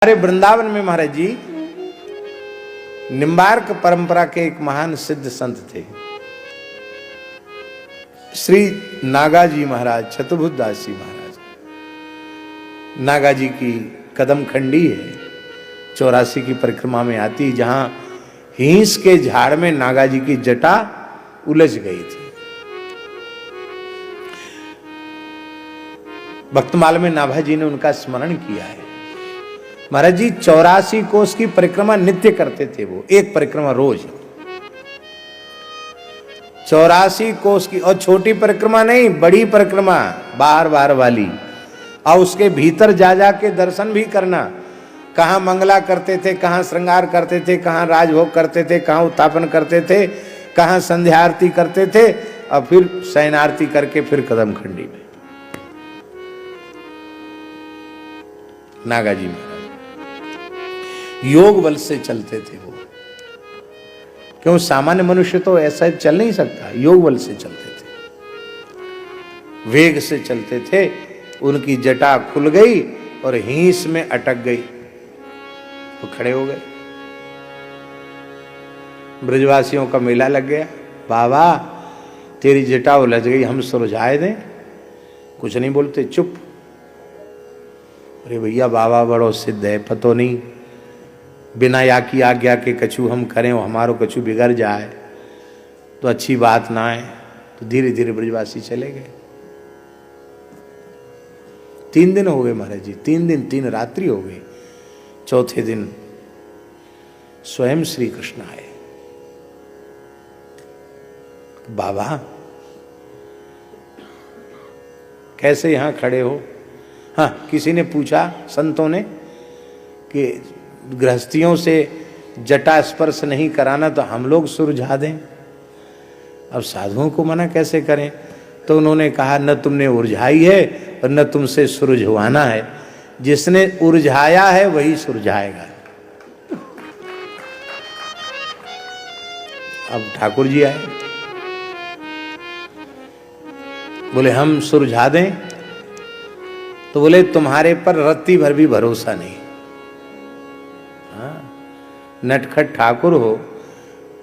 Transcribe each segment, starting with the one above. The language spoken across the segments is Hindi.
हमारे वृंदावन में महाराज जी निम्बार्क परंपरा के एक महान सिद्ध संत थे, श्री नागाजी महाराज, चतुर्भुज दास जी महाराज। नागाजी की कदम खंडी है, 84 की परिक्रमा में आती, जहां हिंस के झाड़ में नागाजी की जटा उलझ गई थी। भक्तमाल में नाभाजी ने उनका स्मरण किया है। महाराज जी 84 कोस की परिक्रमा नित्य करते थे, वो एक परिक्रमा रोज, 84 कोस की, और छोटी परिक्रमा नहीं, बड़ी परिक्रमा, बाहर बाहर वाली, और उसके भीतर जा जा के दर्शन भी करना। कहाँ मंगला करते थे, कहाँ श्रृंगार करते थे, कहाँ राजभोग करते थे, कहाँ उत्थापन करते थे, कहाँ संध्या आरती करते थे, और फिर शयन आरती करके फिर कदम खंडी में। नागाजी महाराज योग बल से चलते थे वो, क्यों सामान्य मनुष्य तो ऐसा चल नहीं सकता, योग बल से चलते थे, वेग से चलते थे। उनकी जटा खुल गई और हिंस में अटक गई, वो खड़े हो गए। ब्रजवासियों का मेला लग गया, बाबा तेरी जटा उलझ गई, हम सुलझाए दें। कुछ नहीं बोलते, चुप। अरे भैया बाबा बड़ो सिद्ध है, पतो नहीं बिना या की आज्ञा के कछु हम करें और हमारो कछु बिगड़ जाए तो अच्छी बात ना है। तो धीरे धीरे ब्रजवासी चले गए। 3 दिन हो गए महाराज जी, 3 दिन 3 रात्रि हो गई। चौथे दिन स्वयं श्री कृष्ण आए। बाबा कैसे यहां खड़े हो? हाँ, किसी ने पूछा, संतों ने, कि गृहस्थियों से जटा स्पर्श नहीं कराना तो हम लोग सुलझा दें, अब साधुओं को मना कैसे करें? तो उन्होंने कहा, न तुमने उलझाई है और न तुमसे सुलझवाना है, जिसने उलझाया है वही सुलझाएगा। अब ठाकुर जी आए, बोले हम सुलझा दें? तो बोले तुम्हारे पर रत्ती भर भी भरोसा नहीं। हाँ, नटखट ठाकुर हो,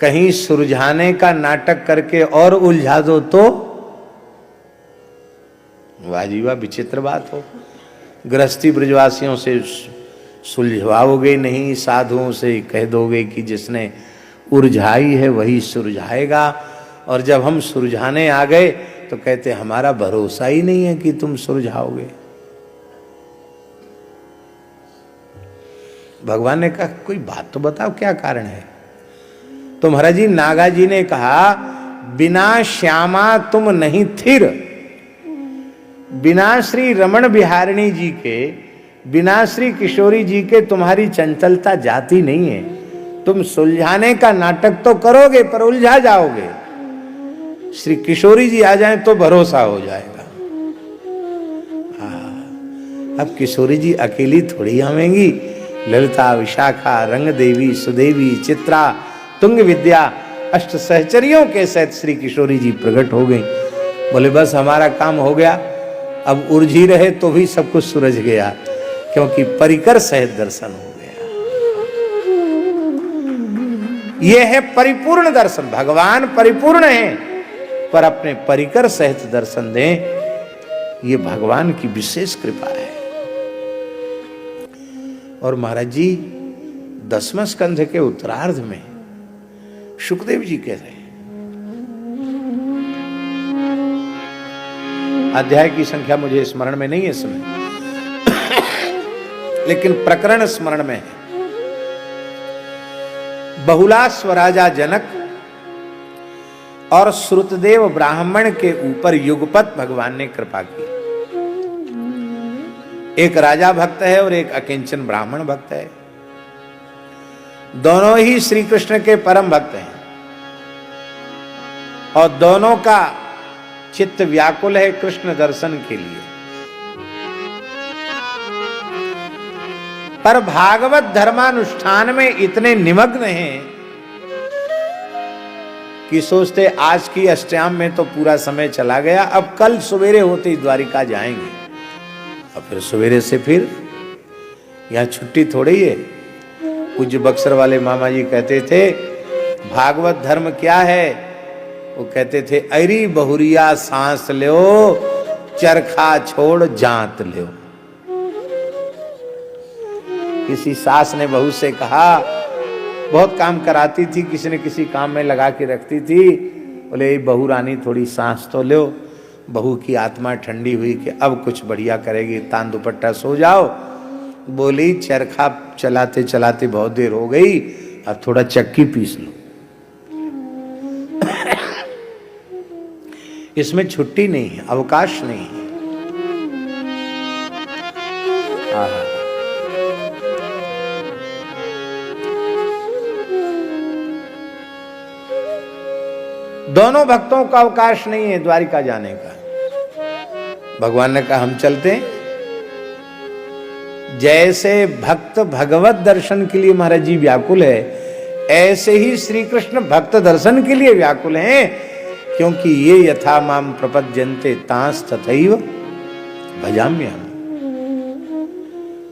कहीं सुलझाने का नाटक करके और उलझा दो तो वाजीवा विचित्र बात हो। गृहस्थी ब्रजवासियों से सुलझवाओगे नहीं, साधुओं से कह दोगे कि जिसने उलझाई है वही सुलझाएगा। और जब हम सुलझाने आ गए तो कहते हमारा भरोसा ही नहीं है कि तुम सुलझाओगे। भगवान ने कहा कोई बात तो बताओ, क्या कारण है? तो महाराज जी नागाजी ने कहा, बिना श्यामा तुम नहीं थिर, बिना श्री रमण बिहारिणी जी के, बिना श्री किशोरी जी के तुम्हारी चंचलता जाती नहीं है। तुम सुलझाने का नाटक तो करोगे पर उलझा जाओगे। श्री किशोरी जी आ जाएं तो भरोसा हो जाएगा। अब किशोरी जी अकेली थोड़ी आवेंगी, ललिता, विशाखा, रंग देवी, सुदेवी, चित्रा, तुंग विद्या, अष्ट सहचरियों के सहित श्री किशोरी जी प्रकट हो गई। बोले बस हमारा काम हो गया, अब उलझी रहे तो भी सब कुछ सुलझ गया, क्योंकि परिकर सहित दर्शन हो गया। यह है परिपूर्ण दर्शन। भगवान परिपूर्ण है पर अपने परिकर सहित दर्शन दें, ये भगवान की विशेष कृपा है। और महाराज जी 10वें स्कंध के उत्तरार्ध में शुकदेव जी कह रहे हैं, अध्याय की संख्या मुझे स्मरण में नहीं है इस समय, लेकिन प्रकरण स्मरण में है। बहुला स्वराजा जनक और श्रुतदेव ब्राह्मण के ऊपर युगपत भगवान ने कृपा की। एक राजा भक्त है और एक अकिंचन ब्राह्मण भक्त है। दोनों ही श्री कृष्ण के परम भक्त हैं और दोनों का चित्त व्याकुल है कृष्ण दर्शन के लिए। पर भागवत धर्मानुष्ठान में इतने निमग्न हैं कि सोचते आज की अष्टयाम में तो पूरा समय चला गया, अब कल सवेरे होते ही द्वारिका जाएंगे। और फिर सवेरे से फिर यहाँ छुट्टी थोड़ी है। पूज्य बक्सर वाले मामा जी कहते थे भागवत धर्म क्या है? वो कहते थे अरी बहुरिया सांस लो, चरखा छोड़ जात लो। किसी सास ने बहू से कहा, बहुत काम कराती थी, किसी न किसी काम में लगा के रखती थी, बोले बहू रानी थोड़ी सांस तो लो। बहू की आत्मा ठंडी हुई कि अब कुछ बढ़िया करेगी, तान दुपट्टा सो जाओ। बोली चरखा चलाते चलाते बहुत देर हो गई, अब थोड़ा चक्की पीस लो। इसमें छुट्टी नहीं है, अवकाश नहीं है। दोनों भक्तों का अवकाश नहीं है द्वारिका जाने का। भगवान ने कहा हम चलते हैं। जैसे भक्त भगवत दर्शन के लिए महाराज जी व्याकुल है, ऐसे ही श्री कृष्ण भक्त दर्शन के लिए व्याकुल हैं, क्योंकि ये यथा माम प्रपद्यन्ते तांस तथैव भजाम्यहम्।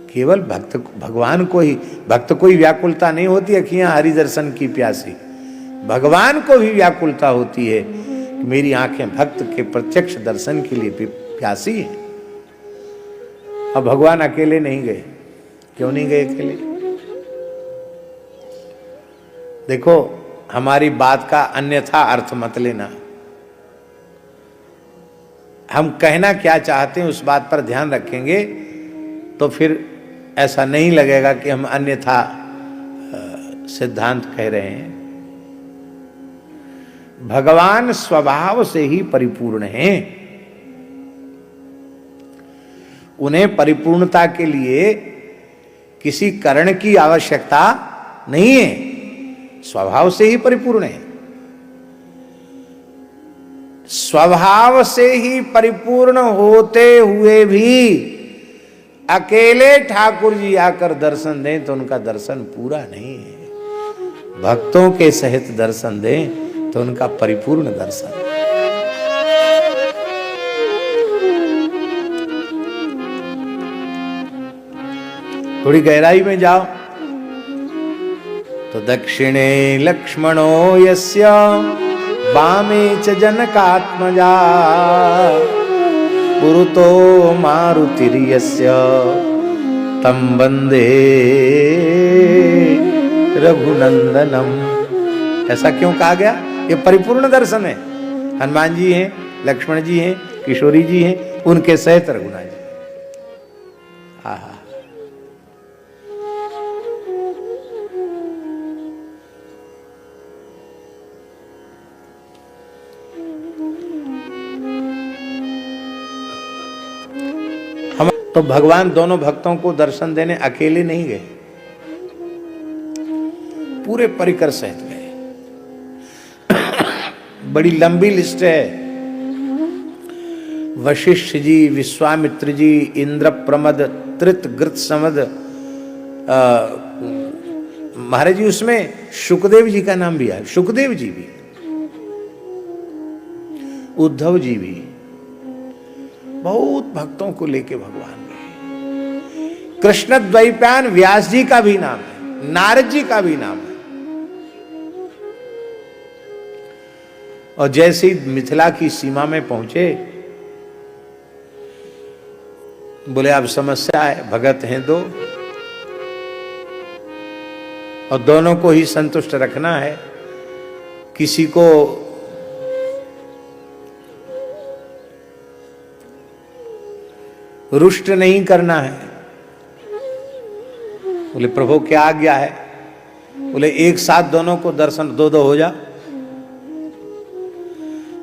केवल भक्त भगवान को ही, भक्त को ही व्याकुलता नहीं होती अखियां हरि दर्शन की प्यासी, भगवान को भी व्याकुलता होती है कि मेरी आंखें भक्त के प्रत्यक्ष दर्शन के लिए प्यासी है। अब भगवान अकेले नहीं गए। क्यों नहीं गए अकेले? देखो, हमारी बात का अन्यथा अर्थ मत लेना। हम कहना क्या चाहते हैं उस बात पर ध्यान रखेंगे तो फिर ऐसा नहीं लगेगा कि हम अन्यथा सिद्धांत कह रहे हैं। भगवान स्वभाव से ही परिपूर्ण हैं। उन्हें परिपूर्णता के लिए किसी कारण की आवश्यकता नहीं है, स्वभाव से ही परिपूर्ण है। स्वभाव से ही परिपूर्ण होते हुए भी अकेले ठाकुर जी आकर दर्शन दें तो उनका दर्शन पूरा नहीं है। भक्तों के सहित दर्शन दें तो उनका परिपूर्ण दर्शन। थोड़ी गहराई में जाओ तो दक्षिणे लक्ष्मणो यस्य वामे च जनकात्मजा पुरुतो मारुतिर्यस्य तं वन्दे रघुनंदनम। ऐसा क्यों कहा गया? ये परिपूर्ण दर्शन है। हनुमान जी हैं, लक्ष्मण जी हैं, किशोरी जी हैं, उनके सहित रघुनाथ जी। आहा, हम तो भगवान दोनों भक्तों को दर्शन देने अकेले नहीं गए, पूरे परिकर सहित गए। बड़ी लंबी लिस्ट है। वशिष्ठ जी, विश्वामित्र जी, इंद्र प्रमद, त्रित गृत समद, महाराज जी उसमें शुकदेव जी का नाम भी है। शुकदेव जी भी, उद्धव जी भी, बहुत भक्तों को लेके भगवान गए। कृष्ण द्वैपायन व्यास जी का भी नाम है, नारद जी का भी नाम है। और जैसे ही मिथिला की सीमा में पहुंचे, बोले अब समस्या है, भगत हैं दो और दोनों को ही संतुष्ट रखना है, किसी को रुष्ट नहीं करना है। बोले प्रभु क्या आज्ञा है? बोले एक साथ दोनों को दर्शन दो हो जा।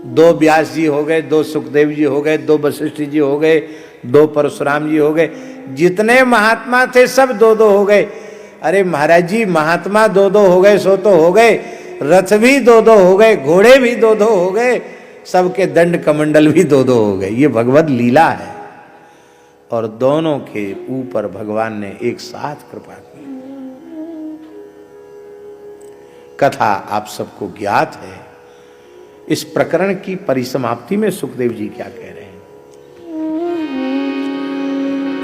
दो व्यास जी हो गए, दो सुखदेव जी हो गए, दो वशिष्ठ जी हो गए, दो परशुराम जी हो गए, जितने महात्मा थे सब दो हो गए। अरे महाराज जी, महात्मा दो हो गए सो तो हो गए, रथ भी दो हो गए, घोड़े भी दो हो गए, सबके दंड कमंडल भी दो हो गए। ये भगवत लीला है। और दोनों के ऊपर भगवान ने एक साथ कृपा की। कथा आप सबको ज्ञात है। इस प्रकरण की परिसमाप्ति में सुखदेव जी क्या कह रहे हैं?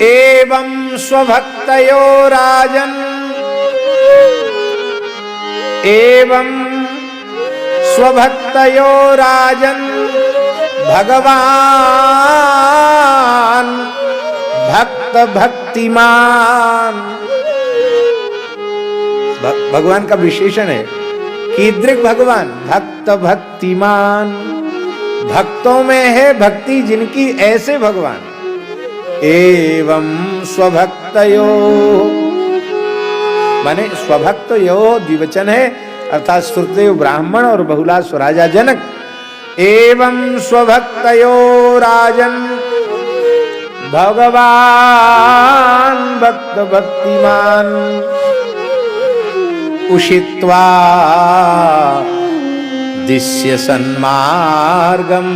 एवं स्वभक्तयो राजन, एवं स्वभक्तयो राजन भगवान भक्त भक्तिमान। भगवान का विशेषण है कीदृक भगवान, भक्त भक्तिमान। भक्तों में है भक्ति जिनकी, ऐसे भगवान। एवं स्वभक्तयो माने स्वभक्तयो द्विवचन है, अर्थात श्रुतदेव ब्राह्मण और बहुला स्वराजा जनक। एवं स्वभक्तयो राजन भगवान भक्त भक्तिमान उषित्वा दिश्य सन्मार्गम।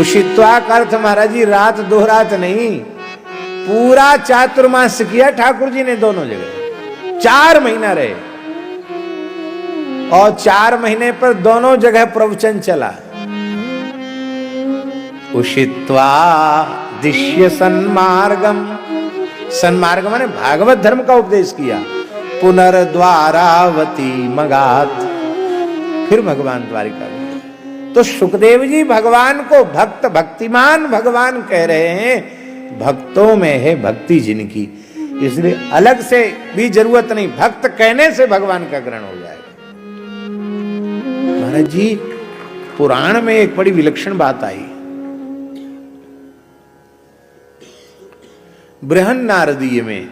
उषित्वा का अर्थ महाराज जी रात दो रात नहीं, पूरा चातुर्मास किया ठाकुर जी ने दोनों जगह। 4 महीना रहे और 4 महीने पर दोनों जगह प्रवचन चला। उषित्वा दिश्य सन्मार्गम, सन्मार्ग माने भागवत धर्म का उपदेश किया। पुनर्द्वारावती मगात, फिर भगवान द्वारिका गए। तो सुखदेव जी भगवान को भक्त भक्तिमान भगवान कह रहे हैं, भक्तों में है भक्ति जिनकी, इसलिए अलग से भी जरूरत नहीं, भक्त कहने से भगवान का ग्रहण हो जाएगा। महाराज जी पुराण में एक बड़ी विलक्षण बात आई। बृहन्नारदीय में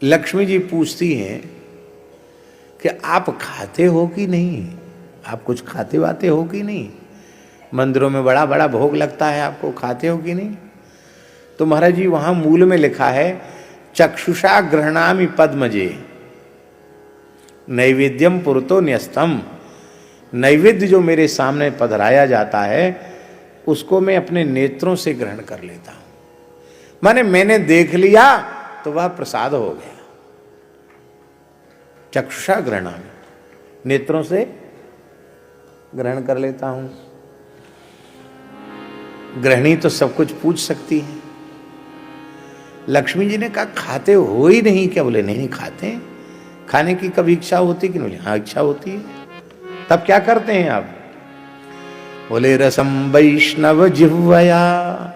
लक्ष्मी जी पूछती हैं कि आप खाते हो कि नहीं, आप कुछ खाते वाते हो कि नहीं, मंदिरों में बड़ा बड़ा भोग लगता है, आपको खाते हो कि नहीं। तो महाराज जी वहां मूल में लिखा है चक्षुषा गृह्णामि पद्मजे नैवेद्यम पुरतो न्यस्तम। नैवेद्य जो मेरे सामने पधराया जाता है उसको मैं अपने नेत्रों से ग्रहण कर लेता हूं, माने मैंने देख लिया तो वह प्रसाद हो गया। चक्षुषा गृह्णामि, नेत्रों से ग्रहण कर लेता हूं। गृहिणी तो सब कुछ पूछ सकती है। लक्ष्मी जी ने कहा खाते हो ही नहीं क्या? बोले नहीं खाते। खाने की कभी इच्छा होती कि नहीं? बोले हाँ इच्छा होती है। तब क्या करते हैं आप? बोले रसम वैष्णव जिह्वया,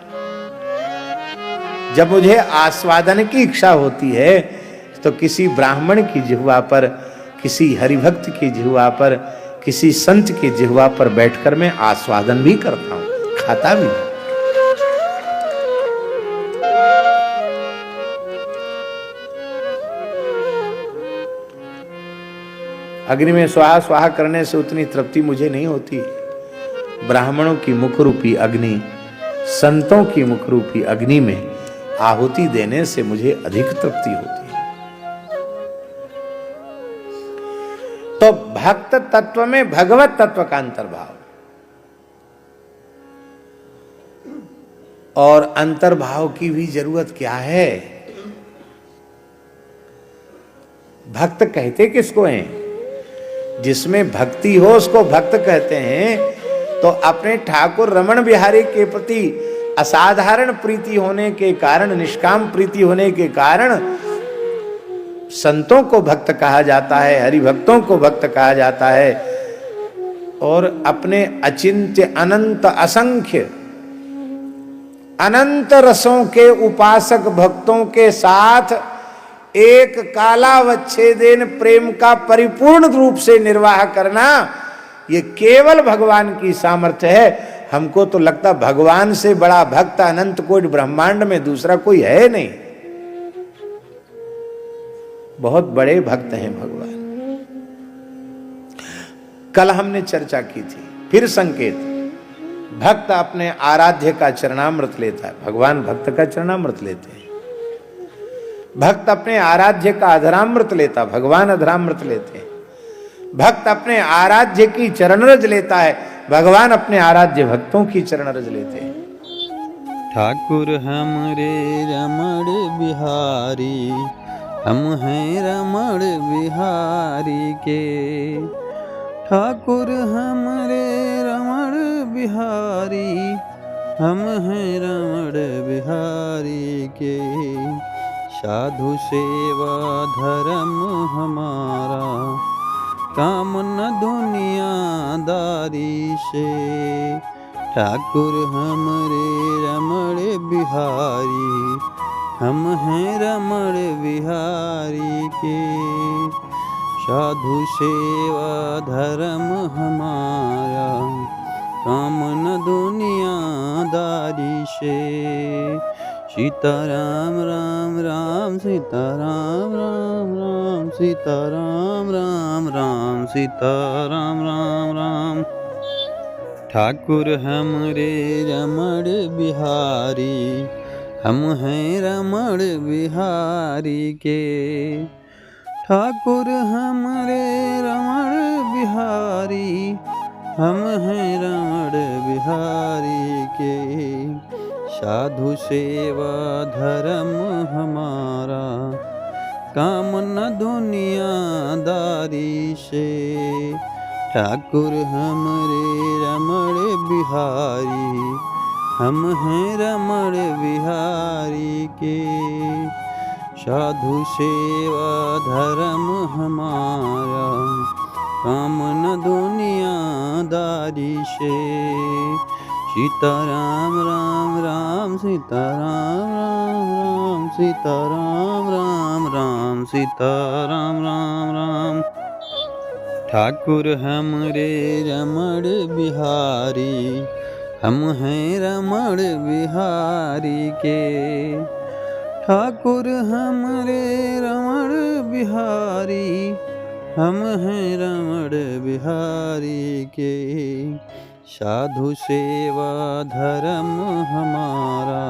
जब मुझे आस्वादन की इच्छा होती है तो किसी ब्राह्मण की जिह्वा पर, किसी हरिभक्त की जिह्वा पर, किसी संत की जिह्वा पर बैठकर मैं आस्वादन भी करता हूं, खाता भी। अग्नि में स्वाहा स्वाहा करने से उतनी तृप्ति मुझे नहीं होती। ब्राह्मणों की मुखरूपी अग्नि, संतों की मुखरूपी अग्नि में आहुति देने से मुझे अधिक तृप्ति होती है। तो भक्त तत्व में भगवत तत्व का अंतर्भाव, और अंतर्भाव की भी जरूरत क्या है? भक्त कहते किसको हैं? जिसमें भक्ति हो उसको भक्त कहते हैं। तो अपने ठाकुर रमण बिहारी के प्रति असाधारण प्रीति होने के कारण, निष्काम प्रीति होने के कारण संतों को भक्त कहा जाता है, हरिभक्तों को भक्त कहा जाता है। और अपने अचिंत्य अनंत असंख्य अनंत रसों के उपासक भक्तों के साथ एक कालावच्छेदेन प्रेम का परिपूर्ण रूप से निर्वाह करना, ये केवल भगवान की सामर्थ्य है। हमको तो लगता भगवान से बड़ा भक्त अनंत कोटि ब्रह्मांड में दूसरा कोई है नहीं। बहुत बड़े भक्त हैं भगवान। कल हमने चर्चा की थी, फिर संकेत, भक्त अपने आराध्य का चरणामृत लेता है, भगवान भक्त का चरणामृत लेते हैं। भक्त अपने आराध्य का अधरामृत लेता, भगवान अधरामृत लेते हैं। भक्त अपने आराध्य की चरणरज लेता है, भगवान अपने आराध्य भक्तों की चरणरज लेते हैं। ठाकुर हमरे रमण बिहारी, हम हैं रमण बिहारी के। ठाकुर हमरे रमण बिहारी, हम हैं रमण बिहारी के। साधु सेवा धर्म हमारा, काम न दुनियादारी से। ठाकुर हमरे रमण बिहारी, हम हैं रमण बिहारी के। साधु सेवा धर्म हमारा, काम न दुनियादारी से। सीताराम राम राम सीताराम राम राम सीताराम राम राम सीताराम राम राम। ठाकुर हमरे रमण बिहारी, हम हैं रमण बिहारी के। ठाकुर हमरे रमण बिहारी, हम हैं रमण बिहारी के। साधु सेवा धर्म हमारा, काम न दुनियादारी से। ठाकुर हमरे रमण बिहारी, हम हैं रमण बिहारी के। साधु सेवा धर्म हमारा, काम न दुनियादारी से। सीताराम राम राम सीताराम राम राम सीताराम राम राम सीताराम राम राम। ठाकुर हमरे रमण बिहारी, हम हैं रमण बिहारी के। ठाकुर हमरे रमण बिहारी, हम हैं रमण बिहारी के। साधु सेवा धर्म हमारा,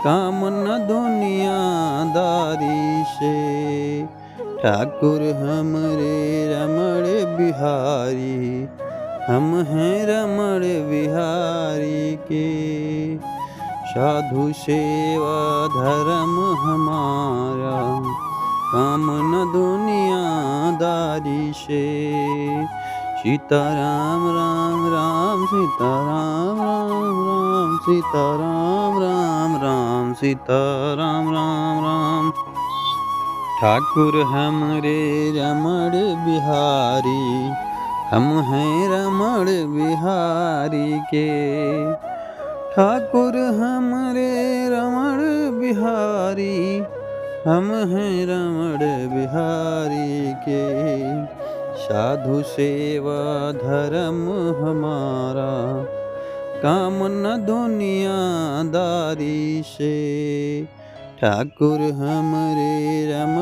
काम न दुनियादारी से। ठाकुर हमरे रमण बिहारी, हम हैं रमण बिहारी के। साधु सेवा धर्म हमारा, काम न दुनियादारी से। सीताराम राम राम सीताराम राम राम सीताराम राम राम सीताराम राम राम। ठाकुर हमरे रमण बिहारी, हम हैं रमण बिहारी के। ठाकुर हमरे रमण बिहारी, हम हैं रमण बिहारी के। साधु सेवा धर्म हमारा, काम न दुनियादारी से। ठाकुर हमरे रमण